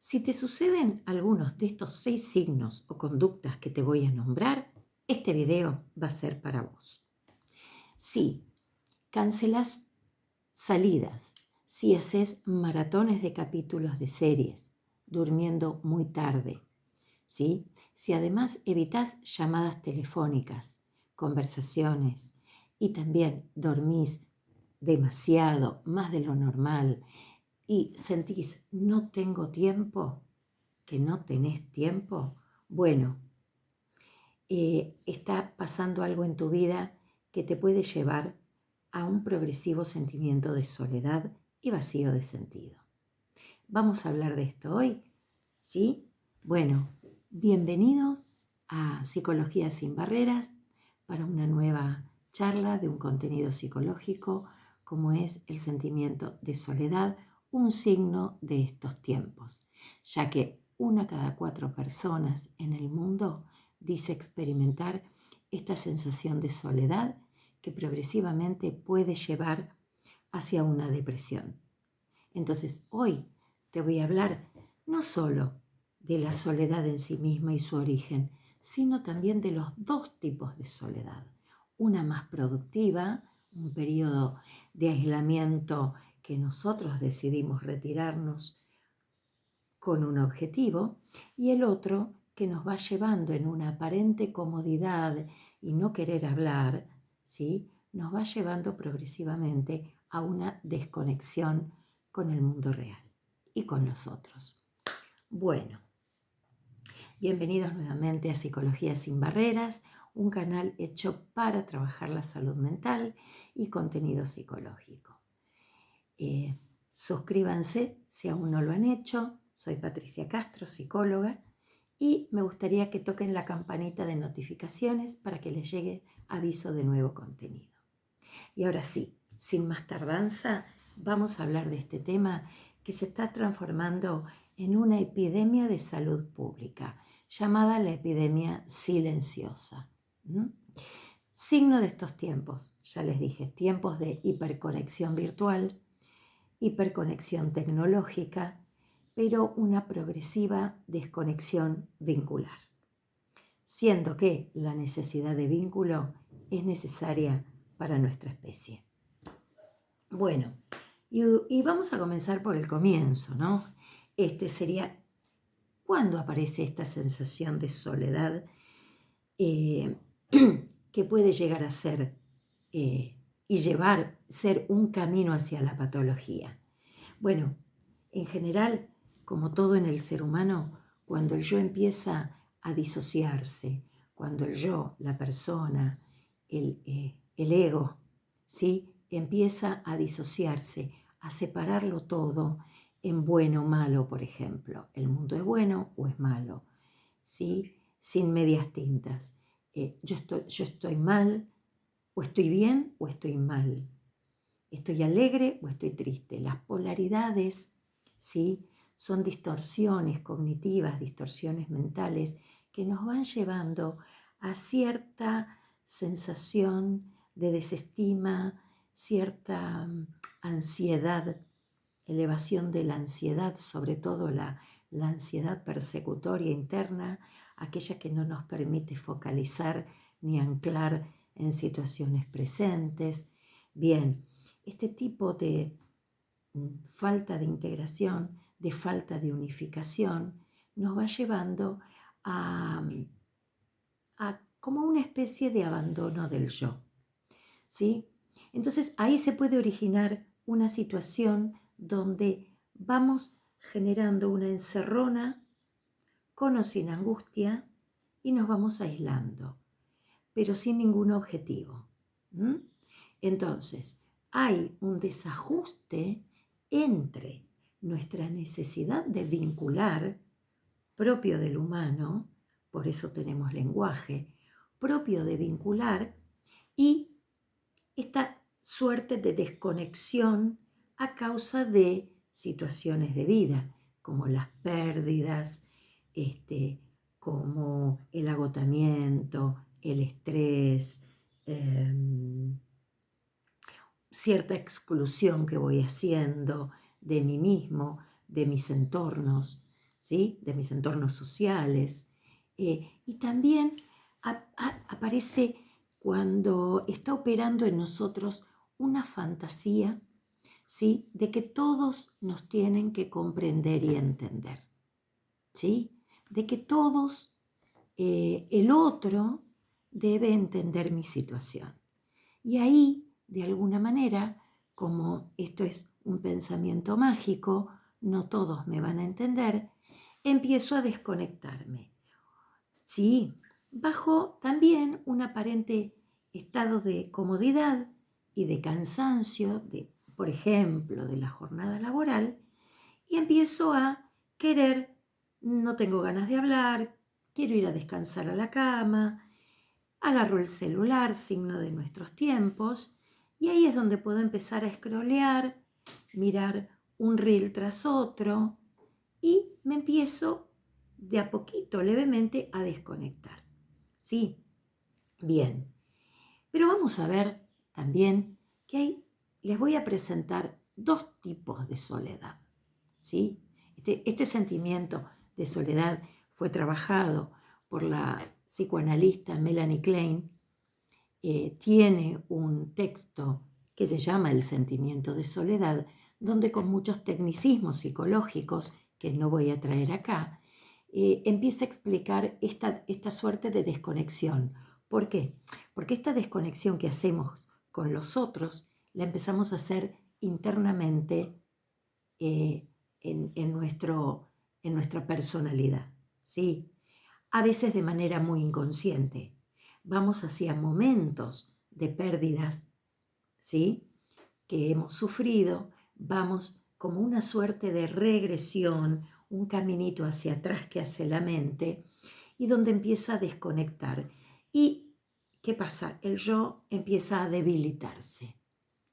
Si te suceden algunos de estos 6 signos o conductas que te voy a nombrar, este video va a ser para vos. Si cancelás salidas, si haces maratones de capítulos de series, durmiendo muy tarde, ¿sí? Si además evitás llamadas telefónicas, conversaciones y también dormís demasiado, más de lo normal, y sentís no tengo tiempo, que no tenés tiempo, bueno, está pasando algo en tu vida que te puede llevar a un progresivo sentimiento de soledad y vacío de sentido. Vamos a hablar de esto hoy, ¿sí? Bueno, bienvenidos a Psicología sin Barreras para una nueva charla de un contenido psicológico como es el sentimiento de soledad, un signo de estos tiempos, ya que 1 cada 4 personas en el mundo dice experimentar esta sensación de soledad que progresivamente puede llevar hacia una depresión. Entonces, hoy te voy a hablar no solo de la soledad en sí misma y su origen, sino también de los 2 tipos de soledad. Una más productiva, un periodo de aislamiento que nosotros decidimos retirarnos con un objetivo, y el otro que nos va llevando en una aparente comodidad y no querer hablar, ¿sí? Nos va llevando progresivamente a una desconexión con el mundo real y con los otros. Bueno, bienvenidos nuevamente a Psicología sin Barreras, un canal hecho para trabajar la salud mental y contenido psicológico. Suscríbanse si aún no lo han hecho. Soy Patricia Castro, psicóloga, y me gustaría que toquen la campanita de notificaciones para que les llegue aviso de nuevo contenido. Y ahora sí, sin más tardanza, vamos a hablar de este tema que se está transformando en una epidemia de salud pública, llamada la epidemia silenciosa. Signo de estos tiempos, ya les dije, tiempos de hiperconexión virtual, hiperconexión tecnológica, pero una progresiva desconexión vincular, siendo que la necesidad de vínculo es necesaria para nuestra especie. Bueno, y vamos a comenzar por el comienzo, ¿no? Sería, ¿cuándo aparece esta sensación de soledad que puede llegar a ser y ser un camino hacia la patología? Bueno, en general, como todo en el ser humano, cuando el yo empieza a disociarse, cuando el yo, la persona, el ego, ¿sí? Empieza a disociarse, a separarlo todo en bueno o malo, por ejemplo. ¿El mundo es bueno o es malo? ¿Sí? Sin medias tintas. Yo estoy mal, o estoy bien o estoy mal. ¿Estoy alegre o estoy triste? Las polaridades, ¿sí? Son distorsiones cognitivas, distorsiones mentales que nos van llevando a cierta sensación de desestima, cierta ansiedad, elevación de la ansiedad, sobre todo la ansiedad persecutoria interna, aquella que no nos permite focalizar ni anclar en situaciones presentes. Bien, este tipo de falta de integración, de falta de unificación, nos va llevando a como una especie de abandono del yo, ¿sí? Entonces ahí se puede originar una situación donde vamos generando una encerrona con o sin angustia y nos vamos aislando, pero sin ningún objetivo. Entonces, hay un desajuste entre nuestra necesidad de vincular, propio del humano, por eso tenemos lenguaje, propio de vincular, y esta suerte de desconexión a causa de situaciones de vida, como las pérdidas, como el agotamiento, el estrés, cierta exclusión que voy haciendo de mí mismo, de mis entornos, ¿sí? De mis entornos sociales. Y también aparece cuando está operando en nosotros una fantasía, ¿sí? De que todos nos tienen que comprender y entender, ¿sí? De que todos, el otro debe entender mi situación. Y ahí, de alguna manera, como esto es un pensamiento mágico, no todos me van a entender, empiezo a desconectarme. Sí, bajo también un aparente estado de comodidad y de cansancio, por ejemplo, de la jornada laboral, y empiezo a querer, no tengo ganas de hablar, quiero ir a descansar a la cama, agarro el celular, signo de nuestros tiempos, y ahí es donde puedo empezar a scrollear, mirar un reel tras otro, y me empiezo de a poquito, levemente, a desconectar. ¿Sí? Bien. Pero vamos a ver también que les voy a presentar dos tipos de soledad. ¿Sí? Este sentimiento de soledad fue trabajado por la psicoanalista Melanie Klein. Tiene un texto que se llama El sentimiento de soledad, donde con muchos tecnicismos psicológicos, que no voy a traer acá, empieza a explicar esta suerte de desconexión. ¿Por qué? Porque esta desconexión que hacemos con los otros la empezamos a hacer internamente en nuestra personalidad, ¿sí? A veces de manera muy inconsciente. Vamos hacia momentos de pérdidas, ¿sí? Que hemos sufrido, vamos como una suerte de regresión, un caminito hacia atrás que hace la mente y donde empieza a desconectar. ¿Y qué pasa? El yo empieza a debilitarse.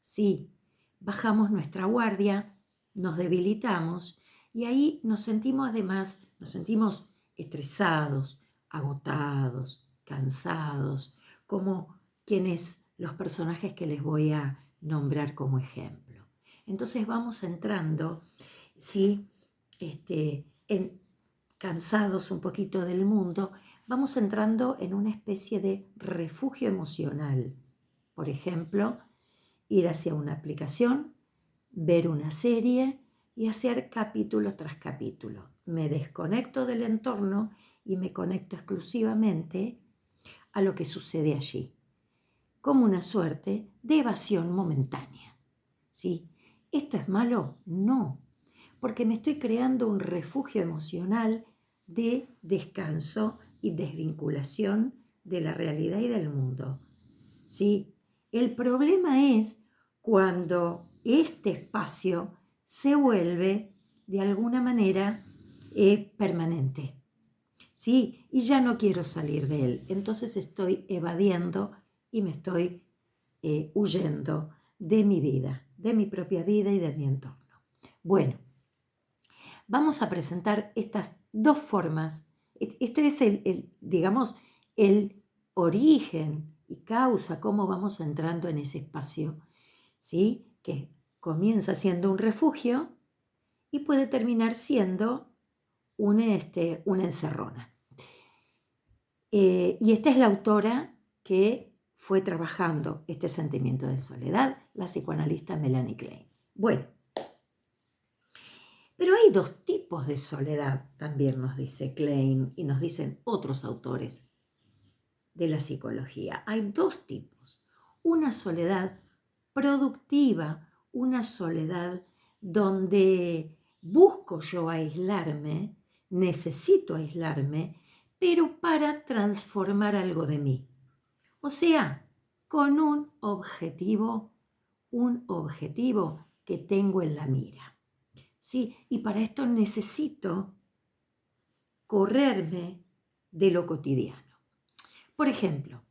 Sí, bajamos nuestra guardia, nos debilitamos y ahí nos sentimos estresados, agotados, cansados, como los personajes que les voy a nombrar como ejemplo. Entonces vamos entrando, ¿sí? Cansados un poquito del mundo, vamos entrando en una especie de refugio emocional. Por ejemplo, ir hacia una aplicación, ver una serie y hacer capítulo tras capítulo. Me desconecto del entorno y me conecto exclusivamente a lo que sucede allí, como una suerte de evasión momentánea. ¿Sí? ¿Esto es malo? No, porque me estoy creando un refugio emocional de descanso y desvinculación de la realidad y del mundo. ¿Sí? El problema es cuando este espacio se vuelve de alguna manera permanente. ¿Sí? Y ya no quiero salir de él. Entonces estoy evadiendo y me estoy huyendo de mi vida, de mi propia vida y de mi entorno. Bueno, vamos a presentar estas dos formas. Este es digamos, el origen y causa, cómo vamos entrando en ese espacio, ¿sí? Que comienza siendo un refugio y puede terminar siendo una encerrona. Y esta es la autora que fue trabajando este sentimiento de soledad, la psicoanalista Melanie Klein. Bueno, pero hay dos tipos de soledad, también nos dice Klein y nos dicen otros autores de la psicología. Hay dos tipos. Una soledad productiva, una soledad donde busco yo aislarme, necesito aislarme, pero para transformar algo de mí. O sea, con un objetivo que tengo en la mira. ¿Sí? Y para esto necesito correrme de lo cotidiano. Por ejemplo,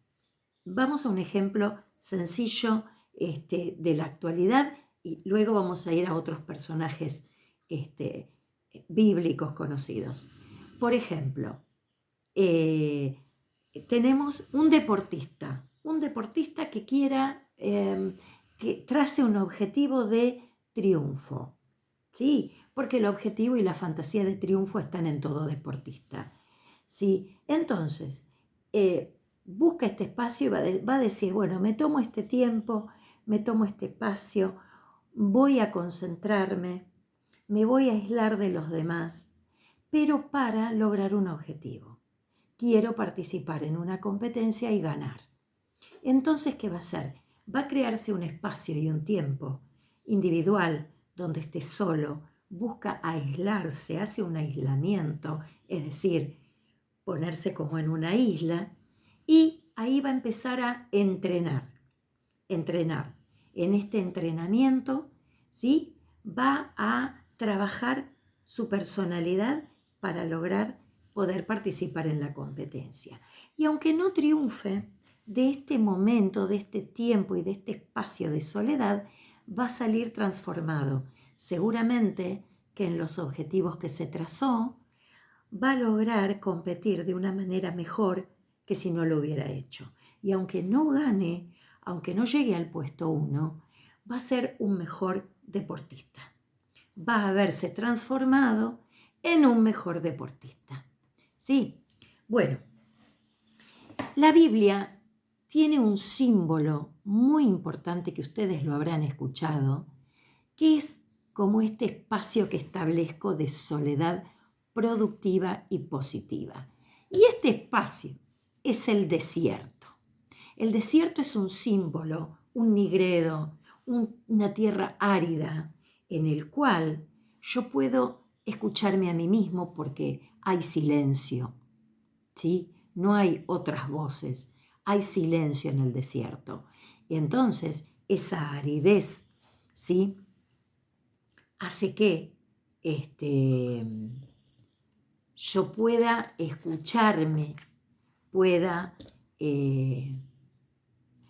vamos a un ejemplo sencillo de la actualidad y luego vamos a ir a otros personajes bíblicos conocidos. Por ejemplo, tenemos un deportista que quiera, que trace un objetivo de triunfo. ¿sí? Porque el objetivo y la fantasía de triunfo están en todo deportista, ¿sí? Entonces, busca este espacio y va a decir, bueno, me tomo este tiempo, me tomo este espacio, voy a concentrarme, me voy a aislar de los demás, pero para lograr un objetivo. Quiero participar en una competencia y ganar. Entonces, ¿qué va a hacer? Va a crearse un espacio y un tiempo individual donde esté solo, busca aislarse, hace un aislamiento, es decir, ponerse como en una isla, y ahí va a empezar a entrenar. En este entrenamiento, ¿sí? Va a trabajar su personalidad para lograr poder participar en la competencia. Y aunque no triunfe, de este momento, de este tiempo y de este espacio de soledad, va a salir transformado. Seguramente que en los objetivos que se trazó, va a lograr competir de una manera mejor que si no lo hubiera hecho. Y aunque no gane, aunque no llegue al puesto 1, va a ser un mejor deportista. Va a haberse transformado en un mejor deportista. ¿Sí? Bueno, la Biblia tiene un símbolo muy importante que ustedes lo habrán escuchado, que es como este espacio que establezco de soledad productiva y positiva. Y este espacio es el desierto. El desierto es un símbolo, un nigredo, una tierra árida en el cual yo puedo escucharme a mí mismo porque hay silencio, ¿sí? No hay otras voces, hay silencio en el desierto. Y entonces esa aridez, ¿sí? Hace que yo pueda escucharme, pueda,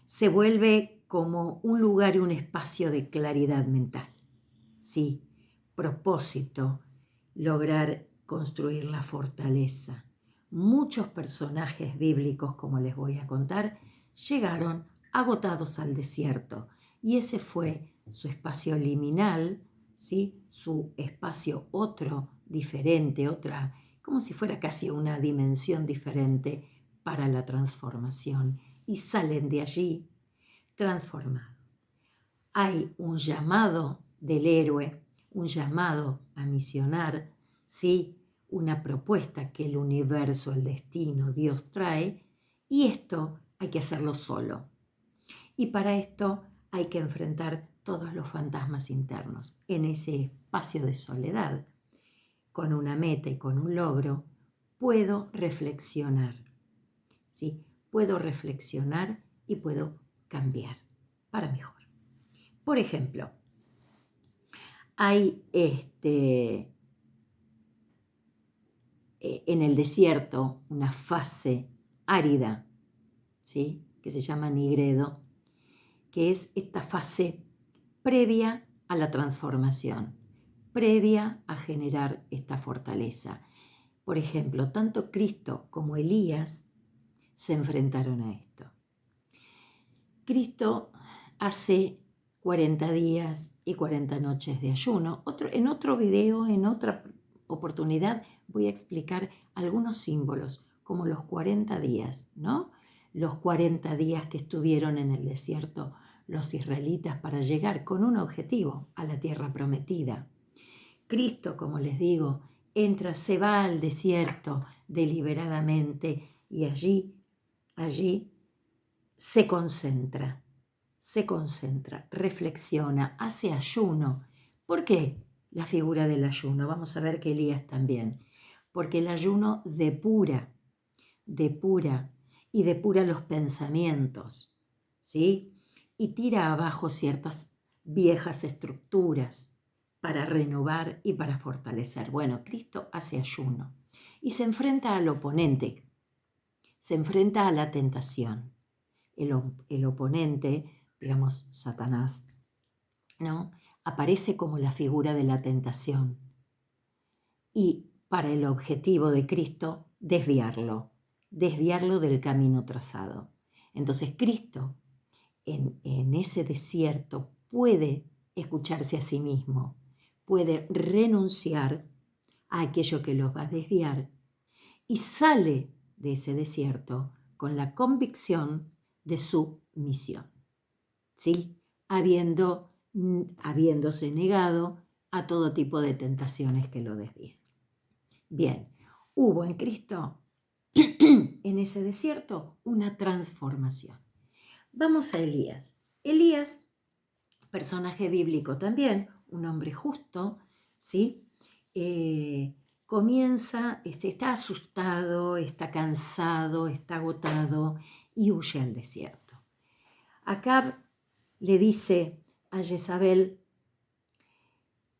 se vuelve como un lugar y un espacio de claridad mental, ¿sí? Propósito, lograr construir la fortaleza. Muchos personajes bíblicos, como les voy a contar, llegaron agotados al desierto y ese fue su espacio liminal, ¿sí? Su espacio otro, diferente, otra, como si fuera casi una dimensión diferente para la transformación y salen de allí transformados. Hay un llamado del héroe, un llamado a misionar, ¿sí? Una propuesta que el universo, el destino, Dios trae, y esto hay que hacerlo solo. Y para esto hay que enfrentar todos los fantasmas internos. En ese espacio de soledad, con una meta y con un logro, puedo reflexionar, ¿sí? Puedo reflexionar y puedo cambiar para mejor. Por ejemplo, hay en el desierto una fase árida, ¿sí? Que se llama nigredo, que es esta fase previa a la transformación, previa a generar esta fortaleza. Por ejemplo, tanto Cristo como Elías se enfrentaron a esto. Cristo hace 40 días y 40 noches de ayuno. En otro video, en otra oportunidad, voy a explicar algunos símbolos, como los 40 días, ¿no? Los 40 días que estuvieron en el desierto los israelitas para llegar con un objetivo a la tierra prometida. Cristo, como les digo, se va al desierto deliberadamente y allí se concentra, reflexiona, hace ayuno. ¿Por qué la figura del ayuno? Vamos a ver que Elías también. Porque el ayuno depura y depura los pensamientos, ¿sí? Y tira abajo ciertas viejas estructuras para renovar y para fortalecer. Bueno, Cristo hace ayuno y se enfrenta al oponente, se enfrenta a la tentación. El oponente, digamos Satanás, ¿no? Aparece como la figura de la tentación y para el objetivo de Cristo desviarlo del camino trazado. Entonces Cristo en ese desierto puede escucharse a sí mismo, puede renunciar a aquello que los va a desviar y sale de ese desierto con la convicción de su misión, ¿sí? Habiéndose negado a todo tipo de tentaciones que lo desvíen. Bien, hubo en Cristo, en ese desierto, una transformación. Vamos a Elías. Elías, personaje bíblico también, un hombre justo, ¿sí? Comienza, está asustado, está cansado, está agotado y huye al desierto. Acab le dice a Jezabel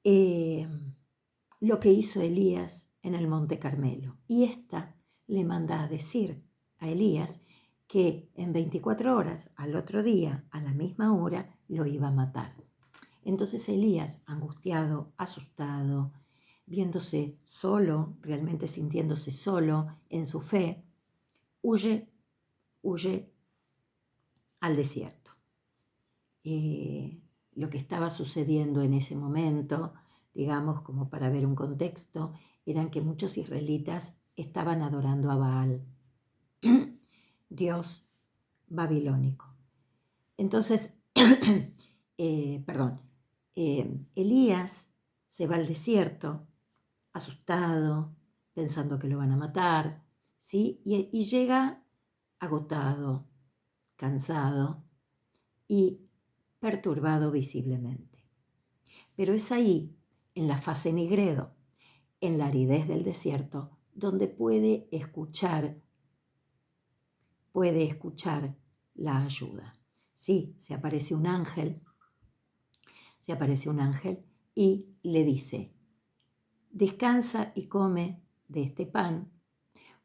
lo que hizo Elías en el Monte Carmelo. Y ésta le manda a decir a Elías que en 24 horas, al otro día, a la misma hora, lo iba a matar. Entonces Elías, angustiado, asustado, viéndose solo, realmente sintiéndose solo en su fe, huye al desierto. Lo que estaba sucediendo en ese momento, digamos, como para ver un contexto, eran que muchos israelitas estaban adorando a Baal, dios babilónico. Entonces, Elías se va al desierto, asustado, pensando que lo van a matar, ¿sí? Y llega agotado, cansado y perturbado visiblemente. Pero es ahí, en la fase nigredo, en la aridez del desierto, donde puede escuchar la ayuda. Sí, se aparece un ángel y le dice: descansa y come de este pan,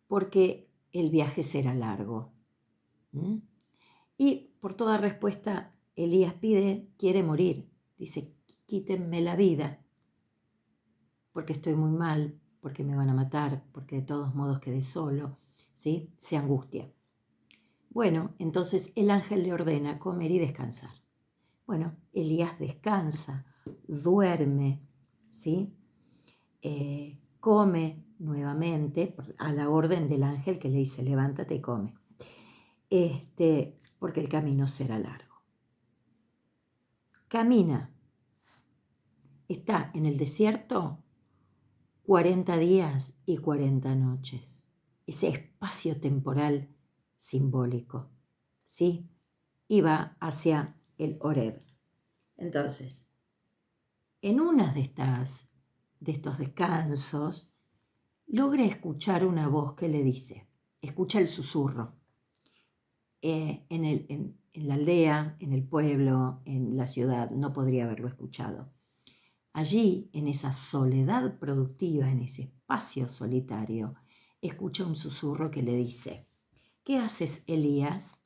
porque el viaje será largo. Y por toda respuesta, Elías quiere morir. Dice: quítenme la vida, porque estoy muy mal, porque me van a matar, porque de todos modos quedé solo, ¿sí? Se angustia. Bueno, entonces el ángel le ordena comer y descansar. Bueno, Elías descansa, duerme, ¿sí? Come nuevamente a la orden del ángel que le dice: levántate y come, porque el camino será largo. Camina, está en el desierto 40 días y 40 noches, ese espacio temporal simbólico, ¿sí? Y va hacia el Horeb. Entonces, en una de estos descansos, logra escuchar una voz que le dice, escucha el susurro, en la aldea, en el pueblo, en la ciudad, no podría haberlo escuchado. Allí, en esa soledad productiva, en ese espacio solitario, escucha un susurro que le dice: ¿qué haces, Elías?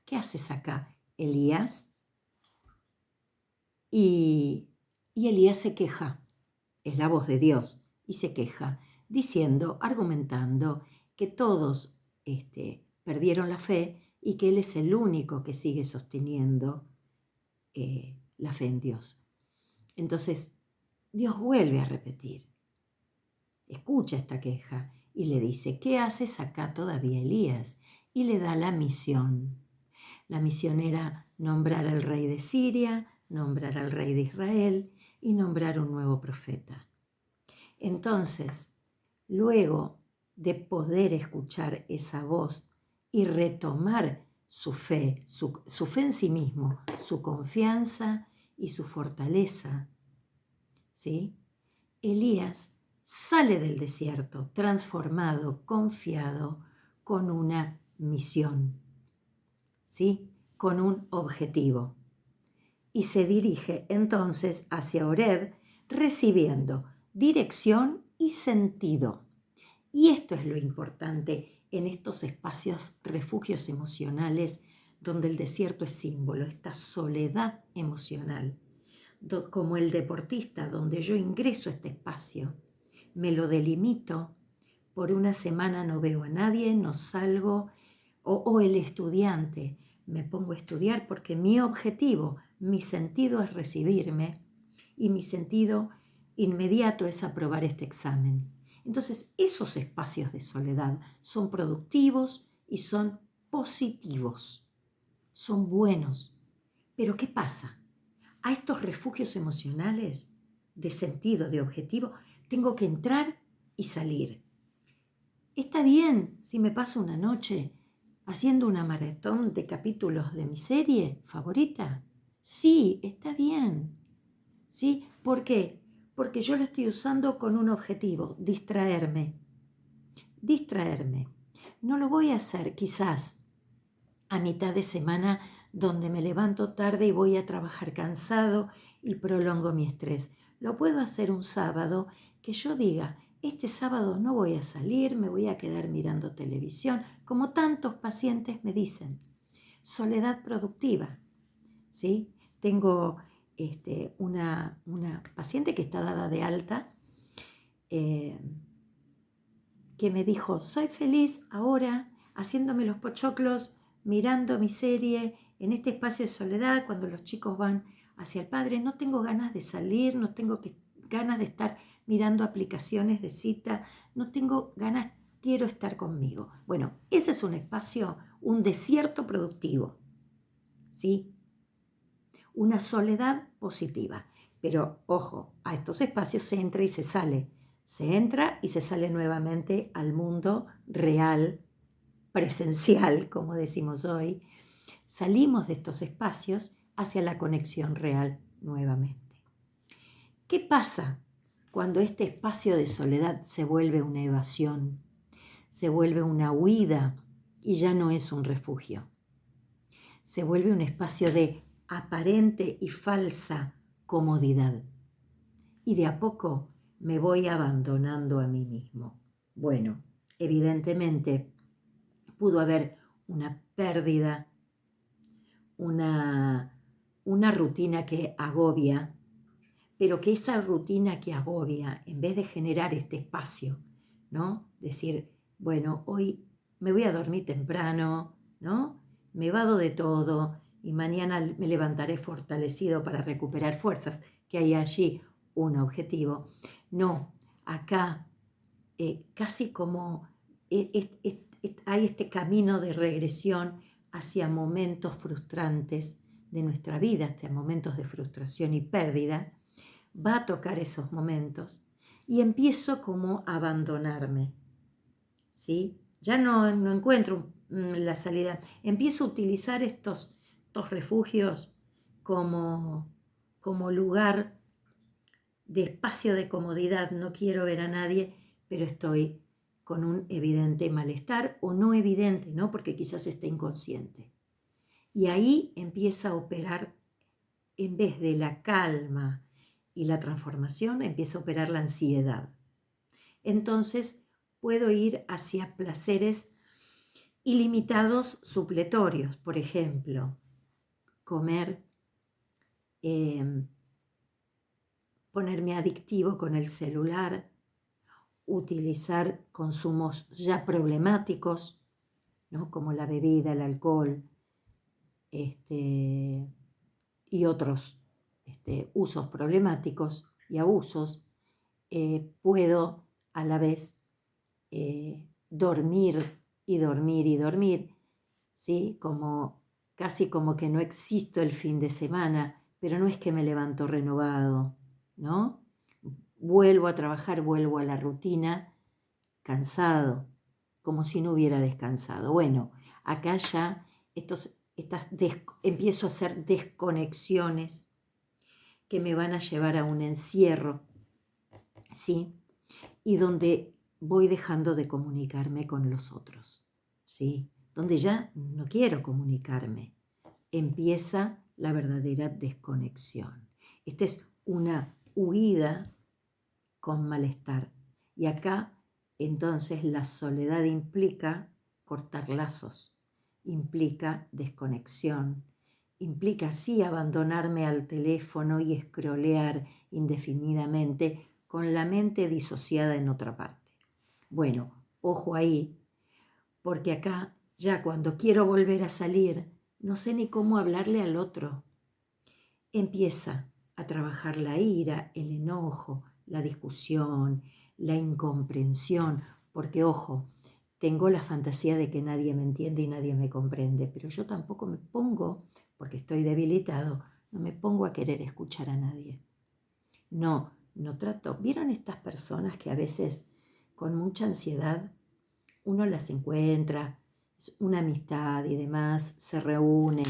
¿Qué haces acá, Elías? Y Elías se queja, es la voz de Dios, y se queja, diciendo, argumentando que todos perdieron la fe y que él es el único que sigue sosteniendo la fe en Dios. Entonces, Dios vuelve a repetir, escucha esta queja y le dice: ¿qué haces acá todavía, Elías? Y le da la misión. La misión era nombrar al rey de Siria, nombrar al rey de Israel y nombrar un nuevo profeta. Entonces, luego de poder escuchar esa voz y retomar su fe en sí mismo, su confianza y su fortaleza, ¿sí? Elías sale del desierto transformado, confiado, con una misión, ¿sí? Con un objetivo. Y se dirige entonces hacia Horeb, recibiendo dirección y sentido. Y esto es lo importante en estos espacios, refugios emocionales, donde el desierto es símbolo, esta soledad emocional. Como el deportista, donde yo ingreso a este espacio, me lo delimito, por una semana no veo a nadie, no salgo, o el estudiante, me pongo a estudiar porque mi objetivo, mi sentido es recibirme, y mi sentido inmediato es aprobar este examen. Entonces, esos espacios de soledad son productivos y son positivos, son buenos. Pero ¿qué pasa? A estos refugios emocionales de sentido, de objetivo, tengo que entrar y salir. Está bien si me paso una noche haciendo una maratón de capítulos de mi serie favorita. Sí, está bien. ¿Sí? ¿Por qué? Porque yo lo estoy usando con un objetivo, distraerme. Distraerme. No lo voy a hacer quizás a mitad de semana donde me levanto tarde y voy a trabajar cansado y prolongo mi estrés. Lo puedo hacer un sábado que yo diga, este sábado no voy a salir, me voy a quedar mirando televisión, como tantos pacientes me dicen. Soledad productiva, ¿sí? Tengo una paciente que está dada de alta, que me dijo, soy feliz ahora haciéndome los pochoclos, mirando mi serie en este espacio de soledad cuando los chicos van hacia el padre. No tengo ganas de salir, no tengo ganas de estar mirando aplicaciones de cita, no tengo ganas, quiero estar conmigo. Bueno, ese es un espacio, un desierto productivo, ¿sí? Una soledad positiva. Pero ojo, a estos espacios se entra y se sale. Se entra y se sale nuevamente al mundo real, presencial, como decimos hoy. Salimos de estos espacios hacia la conexión real nuevamente. ¿Qué pasa cuando este espacio de soledad se vuelve una evasión, se vuelve una huida y ya no es un refugio? Se vuelve un espacio de aparente y falsa comodidad. Y de a poco me voy abandonando a mí mismo. Bueno, evidentemente pudo haber una pérdida, una rutina que agobia, pero que esa rutina que agobia, en vez de generar este espacio, ¿no? Decir, bueno, hoy me voy a dormir temprano, ¿no? Me vado de todo y mañana me levantaré fortalecido para recuperar fuerzas, que hay allí un objetivo. No, acá casi como hay este camino de regresión hacia momentos frustrantes de nuestra vida, hacia momentos de frustración y pérdida, va a tocar esos momentos y empiezo como a abandonarme, ¿sí? Ya no encuentro la salida. Empiezo a utilizar estos refugios como lugar de espacio de comodidad. No quiero ver a nadie, pero estoy con un evidente malestar o no evidente, ¿no? Porque quizás esté inconsciente. Y ahí empieza a operar, en vez de la calma y la transformación, empieza a operar la ansiedad. Entonces puedo ir hacia placeres ilimitados supletorios, por ejemplo, comer, ponerme adictivo con el celular, utilizar consumos ya problemáticos, ¿no? Como la bebida, el alcohol, y otros usos problemáticos y abusos. Puedo a la vez dormir y dormir y dormir, ¿sí? Casi como que no existo el fin de semana, pero no es que me levanto renovado, ¿no? Vuelvo a trabajar, vuelvo a la rutina, cansado, como si no hubiera descansado. Bueno, acá ya empiezo a hacer desconexiones que me van a llevar a un encierro, ¿sí? Y donde voy dejando de comunicarme con los otros, ¿sí? Donde ya no quiero comunicarme. Empieza la verdadera desconexión. Esta es una huida con malestar. Y acá, entonces, la soledad implica cortar lazos, implica desconexión, implica sí abandonarme al teléfono y escrolear indefinidamente con la mente disociada en otra parte. Bueno, ojo ahí, porque acá ya cuando quiero volver a salir, no sé ni cómo hablarle al otro. Empieza a trabajar la ira, el enojo, la discusión, la incomprensión, porque ojo, tengo la fantasía de que nadie me entiende y nadie me comprende, pero yo tampoco me pongo, porque estoy debilitado, no me pongo a querer escuchar a nadie. No trato. ¿Vieron estas personas que a veces con mucha ansiedad uno las encuentra, una amistad y demás, se reúne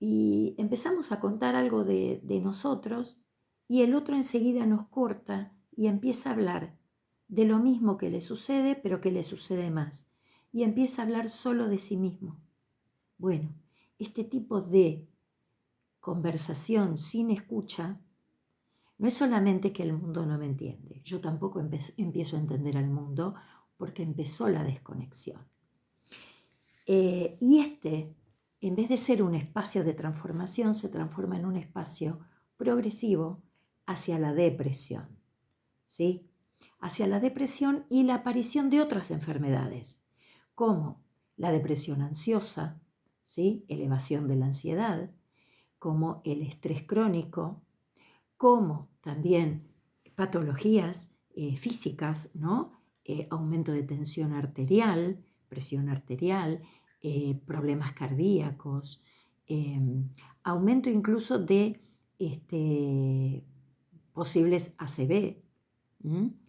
y empezamos a contar algo de nosotros y el otro enseguida nos corta y empieza a hablar de lo mismo que le sucede, pero que le sucede más, y empieza a hablar solo de sí mismo? Bueno, este tipo de conversación sin escucha no es solamente que el mundo no me entiende, yo tampoco empiezo a entender al mundo porque empezó la desconexión. Y en vez de ser un espacio de transformación, se transforma en un espacio progresivo hacia la depresión, ¿sí? Hacia la depresión y la aparición de otras enfermedades, como la depresión ansiosa, ¿sí? Elevación de la ansiedad, como el estrés crónico, como también patologías físicas, ¿no? Aumento de tensión arterial, presión arterial, problemas cardíacos, aumento incluso de posibles ACV,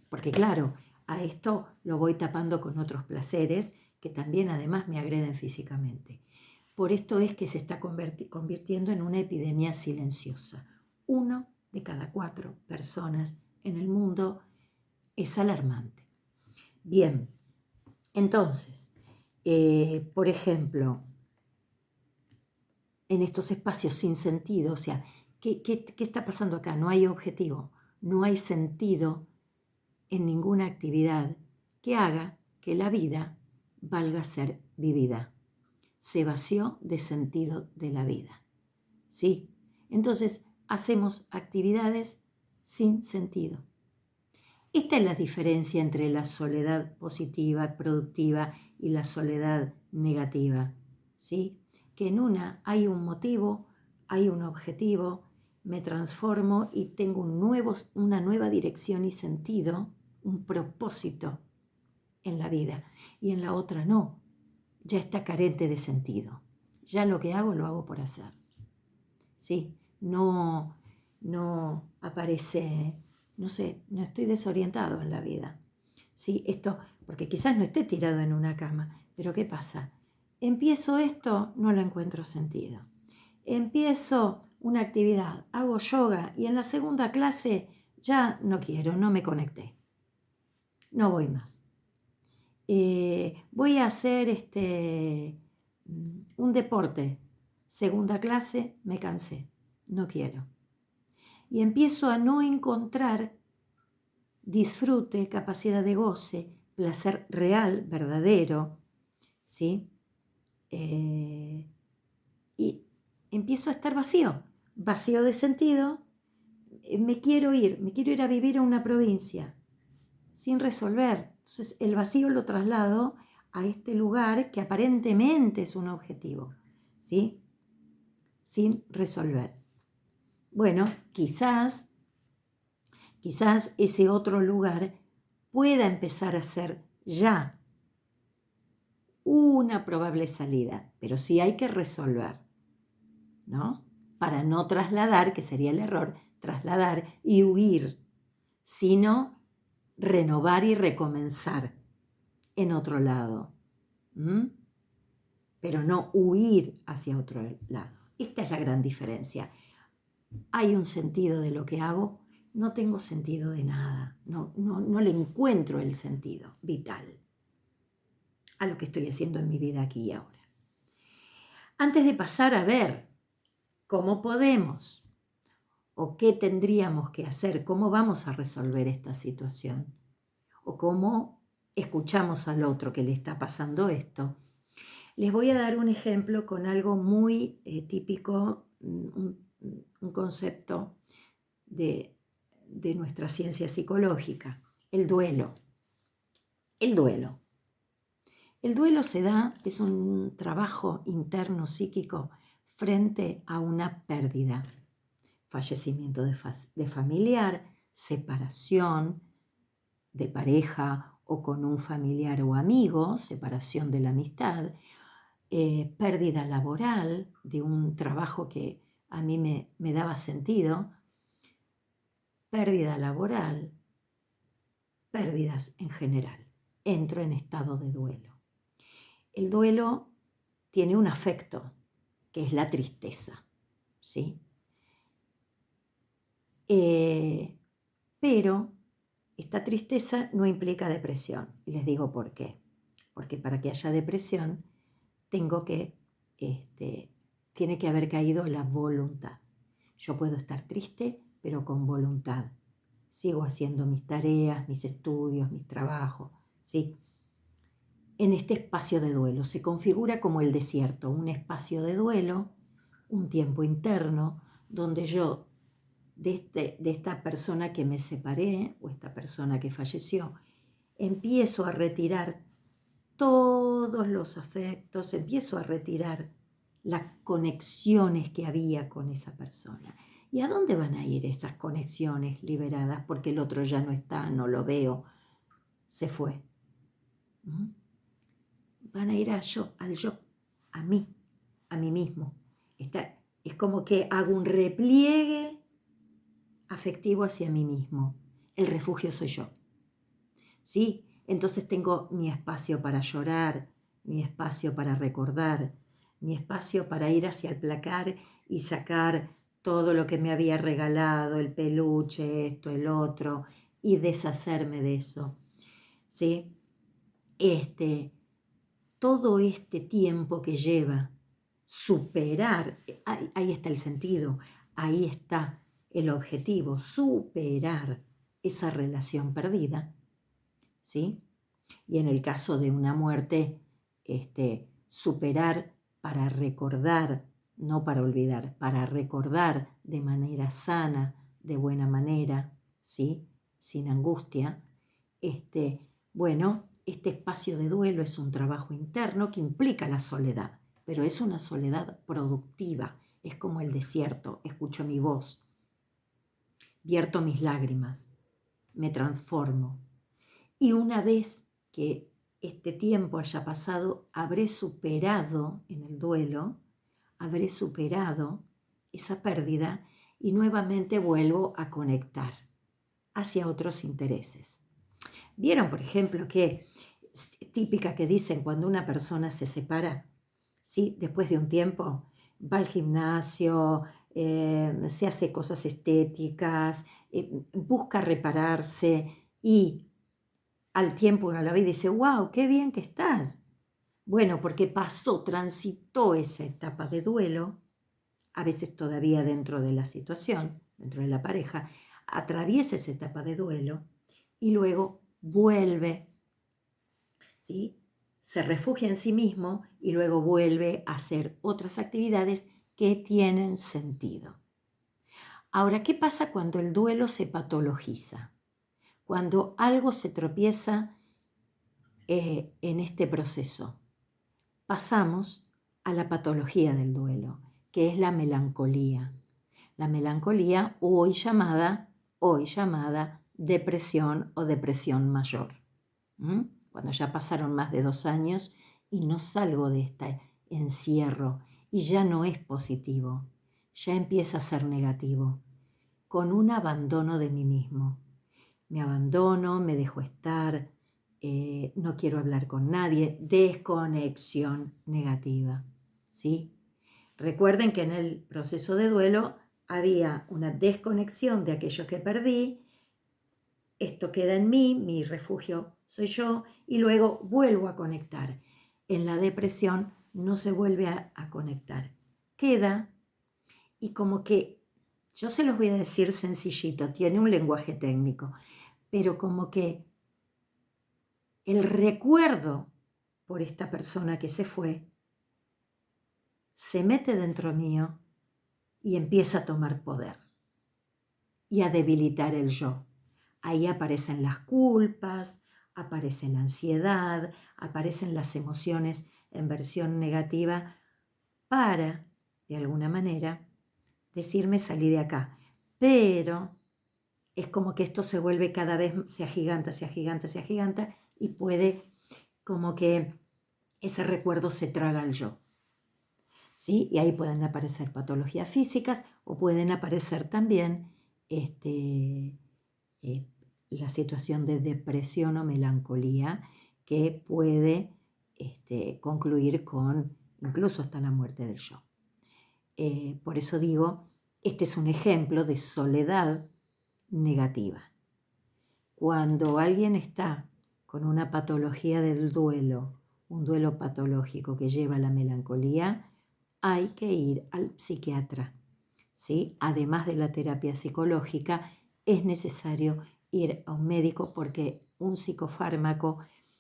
porque claro, a esto lo voy tapando con otros placeres que también además me agreden físicamente. Por esto es que se está convirtiendo en una epidemia silenciosa. 1 de cada 4 personas en el mundo es alarmante. Bien, entonces, por ejemplo, en estos espacios sin sentido, o sea, ¿qué está pasando acá? No hay objetivo, no hay sentido en ninguna actividad que haga que la vida valga ser vivida. Se vació de sentido de la vida. ¿Sí? Entonces, hacemos actividades sin sentido. Esta es la diferencia entre la soledad positiva, productiva, y la soledad negativa, ¿sí? Que en una hay un motivo, hay un objetivo, me transformo y tengo una nueva dirección y sentido, un propósito en la vida, y en la otra no, ya está carente de sentido. Ya lo que hago, lo hago por hacer. ¿Sí? No aparece, no sé, no estoy desorientado en la vida. ¿Sí? Esto, porque quizás no esté tirado en una cama, pero ¿qué pasa? Empiezo esto, no le encuentro sentido. Empiezo una actividad, hago yoga y en la segunda clase ya no quiero, no me conecté. No voy más. Voy a hacer un deporte. Segunda clase, me cansé. No quiero. Y empiezo a no encontrar disfrute, capacidad de goce, placer real, verdadero, ¿sí? Y empiezo a estar vacío de sentido. Me quiero ir a vivir a una provincia sin resolver. Entonces el vacío lo traslado a este lugar que aparentemente es un objetivo, ¿sí? Sin resolver. Bueno, quizás ese otro lugar pueda empezar a ser ya una probable salida, pero sí hay que resolver, ¿no? Para no trasladar, que sería el error, trasladar y huir, sino renovar y recomenzar en otro lado. Pero no huir hacia otro lado. Esta es la gran diferencia. Hay un sentido de lo que hago, no tengo sentido de nada, no le encuentro el sentido vital a lo que estoy haciendo en mi vida aquí y ahora. Antes de pasar a ver cómo podemos o qué tendríamos que hacer, cómo vamos a resolver esta situación o cómo escuchamos al otro que le está pasando esto, les voy a dar un ejemplo con algo muy típico, un concepto de nuestra ciencia psicológica, el duelo. El duelo. El duelo se da, es un trabajo interno psíquico frente a una pérdida. fallecimiento de familiar, separación de pareja o con un familiar o amigo, separación de la amistad, pérdida laboral de un trabajo que a mí me daba sentido, pérdida laboral, pérdidas en general. Entro en estado de duelo. El duelo tiene un afecto, que es la tristeza, ¿sí? Pero esta tristeza no implica depresión. Y les digo por qué. Porque para que haya depresión, tiene que haber caído la voluntad. Yo puedo estar triste, pero con voluntad. Sigo haciendo mis tareas, mis estudios, mis trabajos, ¿sí? En este espacio de duelo se configura como el desierto, un espacio de duelo, un tiempo interno, donde yo, de esta persona que me separé, o esta persona que falleció, empiezo a retirar todos los afectos, empiezo a retirar las conexiones que había con esa persona. ¿Y a dónde van a ir esas conexiones liberadas? Porque el otro ya no está, no lo veo, se fue. Van a ir al yo, a mí mismo. Es como que hago un repliegue afectivo hacia mí mismo. El refugio soy yo. ¿Sí? Entonces tengo mi espacio para llorar, mi espacio para recordar, mi espacio para ir hacia el placar y sacar todo lo que me había regalado, el peluche, esto, el otro, y deshacerme de eso. ¿Sí? Todo este tiempo que lleva superar, ahí está el sentido, ahí está el objetivo, superar esa relación perdida, ¿sí? Y en el caso de una muerte, superar para recordar, no para olvidar, para recordar de manera sana, de buena manera, ¿sí? Sin angustia. Este espacio de duelo es un trabajo interno que implica la soledad, pero es una soledad productiva, es como el desierto, escucho mi voz, vierto mis lágrimas, me transformo. Y una vez que este tiempo haya pasado, habré superado en el duelo, habré superado esa pérdida y nuevamente vuelvo a conectar hacia otros intereses. ¿Vieron, por ejemplo, que es típica que dicen cuando una persona se separa, ¿sí? Después de un tiempo, va al gimnasio, se hace cosas estéticas, busca repararse y al tiempo uno la ve y dice, wow, qué bien que estás. Bueno, porque transitó esa etapa de duelo, a veces todavía dentro de la situación, dentro de la pareja, atraviesa esa etapa de duelo y luego vuelve, ¿sí? Se refugia en sí mismo y luego vuelve a hacer otras actividades que tienen sentido. Ahora, ¿qué pasa cuando el duelo se patologiza? Cuando algo se tropieza en este proceso. Pasamos a la patología del duelo, que es la melancolía. La melancolía hoy llamada depresión o depresión mayor. Cuando ya pasaron más de 2 años y no salgo de este encierro y ya no es positivo, ya empieza a ser negativo, con un abandono de mí mismo. Me abandono, me dejo estar, no quiero hablar con nadie, desconexión negativa, ¿sí? Recuerden que en el proceso de duelo había una desconexión de aquello que perdí, esto queda en mí, mi refugio soy yo, y luego vuelvo a conectar. En la depresión no se vuelve a conectar, queda y como que, yo se los voy a decir sencillito, tiene un lenguaje técnico, pero como que el recuerdo por esta persona que se fue se mete dentro mío y empieza a tomar poder y a debilitar el yo. Ahí aparecen las culpas, aparece la ansiedad, aparecen las emociones en versión negativa para, de alguna manera, decirme salí de acá. pero es como que esto se vuelve cada vez, se agiganta, y puede como que ese recuerdo se traga al yo. ¿Sí? Y ahí pueden aparecer patologías físicas o pueden aparecer también la situación de depresión o melancolía que puede concluir con incluso hasta la muerte del yo. Por eso digo, este es un ejemplo de soledad negativa. Cuando alguien está con una patología del duelo, un duelo patológico que lleva a la melancolía, hay que ir al psiquiatra, ¿sí? Además de la terapia psicológica, es necesario ir a un médico porque un psicofármaco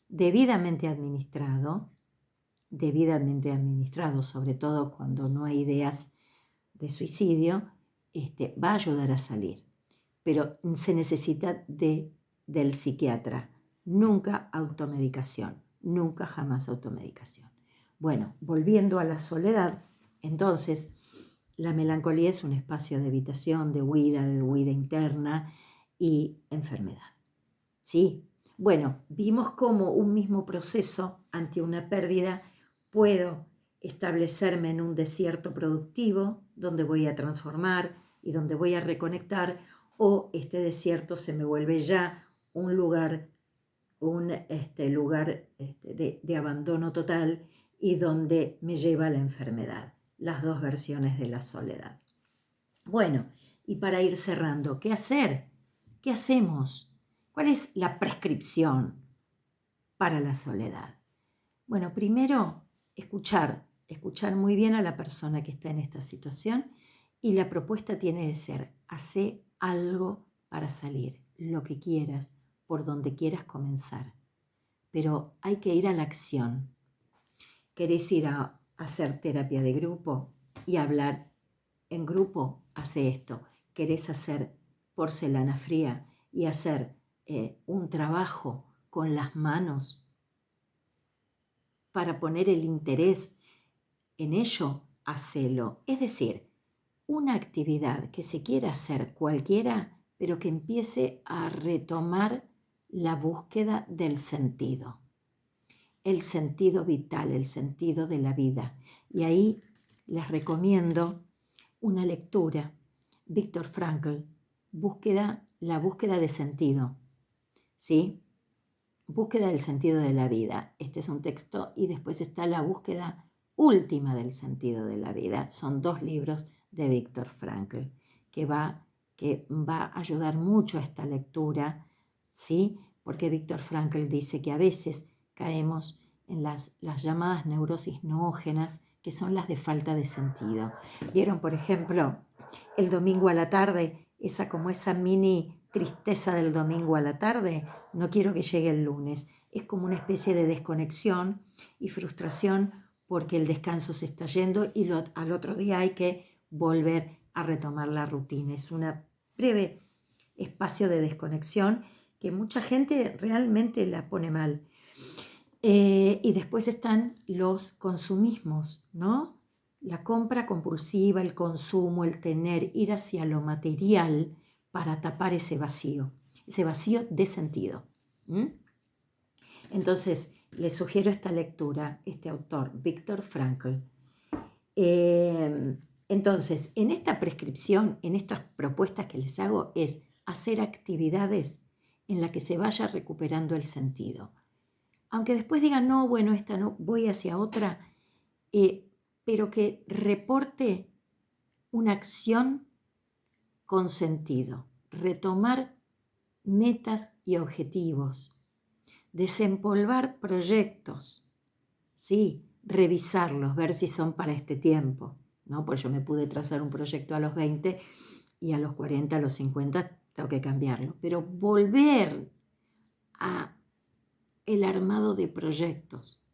debidamente administrado, sobre todo cuando no hay ideas de suicidio, va a ayudar a salir. Pero se necesita del psiquiatra. Nunca automedicación, nunca jamás automedicación. Bueno, volviendo a la soledad, entonces la melancolía es un espacio de evitación, de huida interna y enfermedad. ¿Sí? Bueno, vimos cómo un mismo proceso ante una pérdida puedo establecerme en un desierto productivo donde voy a transformar y donde voy a reconectar, o este desierto se me vuelve ya un lugar, de abandono total y donde me lleva a la enfermedad. Las dos versiones de la soledad. Bueno, y para ir cerrando, ¿qué hacer? ¿Qué hacemos? ¿Cuál es la prescripción para la soledad? Bueno, primero, escuchar muy bien a la persona que está en esta situación, y la propuesta tiene que ser: hace algo para salir, lo que quieras, por donde quieras comenzar, pero hay que ir a la acción. ¿Querés ir a hacer terapia de grupo y hablar en grupo? Hace esto. ¿Querés hacer porcelana fría y hacer un trabajo con las manos para poner el interés en ello? Hacelo. Es decir, una actividad que se quiera hacer cualquiera, pero que empiece a retomar la búsqueda del sentido. El sentido vital, el sentido de la vida. Y ahí les recomiendo una lectura. Viktor Frankl, la búsqueda de sentido. ¿Sí? Búsqueda del sentido de la vida. Este es un texto, y después está la búsqueda última del sentido de la vida. Son 2 libros de Viktor Frankl que va a ayudar mucho a esta lectura, ¿sí? Porque Viktor Frankl dice que a veces caemos en las llamadas neurosis noógenas, que son las de falta de sentido. ¿Vieron, por ejemplo, el domingo a la tarde, esa mini tristeza del domingo a la tarde? No quiero que llegue el lunes. Es como una especie de desconexión y frustración porque el descanso se está yendo y al otro día hay que volver a retomar la rutina. Es un breve espacio de desconexión que mucha gente realmente la pone mal. Y después están los consumismos, ¿no? La compra compulsiva, el consumo, el tener, ir hacia lo material para tapar ese vacío de sentido. Entonces, les sugiero esta lectura, este autor, Viktor Frankl. Entonces, en esta prescripción, en estas propuestas que les hago, es hacer actividades en las que se vaya recuperando el sentido. Aunque después digan, no, bueno, esta no, voy hacia otra, pero que reporte una acción con sentido, retomar metas y objetivos, desempolvar proyectos, ¿sí? Revisarlos, ver si son para este tiempo, ¿no? Pues yo me pude trazar un proyecto a los 20 y a los 40, a los 50 tengo que cambiarlo, pero volver a el armado de proyectos,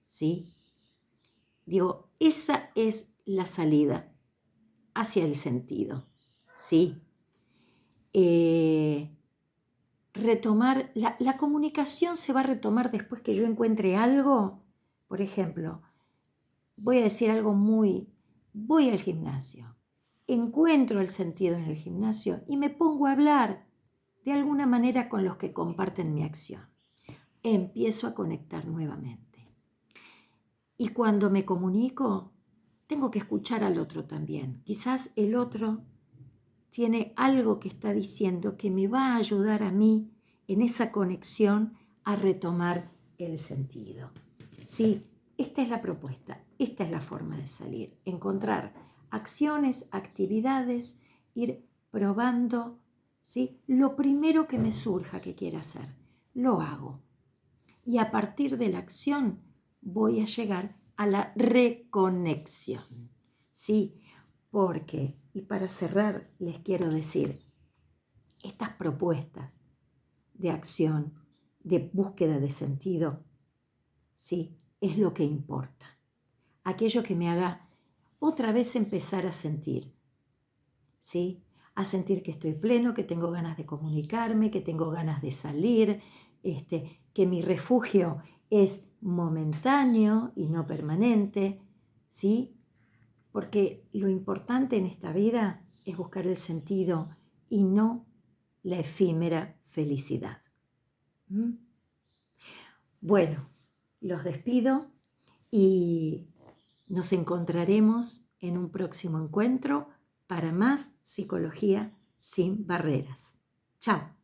¿sí? Digo, esa es la salida hacia el sentido, ¿sí? Retomar, la comunicación se va a retomar después que yo encuentre algo. Por ejemplo, voy a decir algo voy al gimnasio encuentro el sentido en el gimnasio y me pongo a hablar de alguna manera con los que comparten mi acción. Empiezo a conectar nuevamente. Y cuando me comunico, tengo que escuchar al otro también. Quizás el otro tiene algo que está diciendo que me va a ayudar a mí en esa conexión a retomar el sentido. Sí, esta es la propuesta, esta es la forma de salir. Encontrar acciones, actividades, ir probando, ¿sí? Lo primero que me surja que quiera hacer, lo hago. Y a partir de la acción voy a llegar a la reconexión. Sí, porque, y para cerrar, les quiero decir, estas propuestas de acción, de búsqueda de sentido, sí, es lo que importa. Aquello que me haga otra vez empezar a sentir, ¿sí? A sentir que estoy pleno, que tengo ganas de comunicarme, que tengo ganas de salir, que mi refugio es momentáneo y no permanente, ¿sí? Porque lo importante en esta vida es buscar el sentido y no la efímera felicidad. ¿Mm? Bueno, los despido y nos encontraremos en un próximo encuentro para más psicología sin barreras. Chao.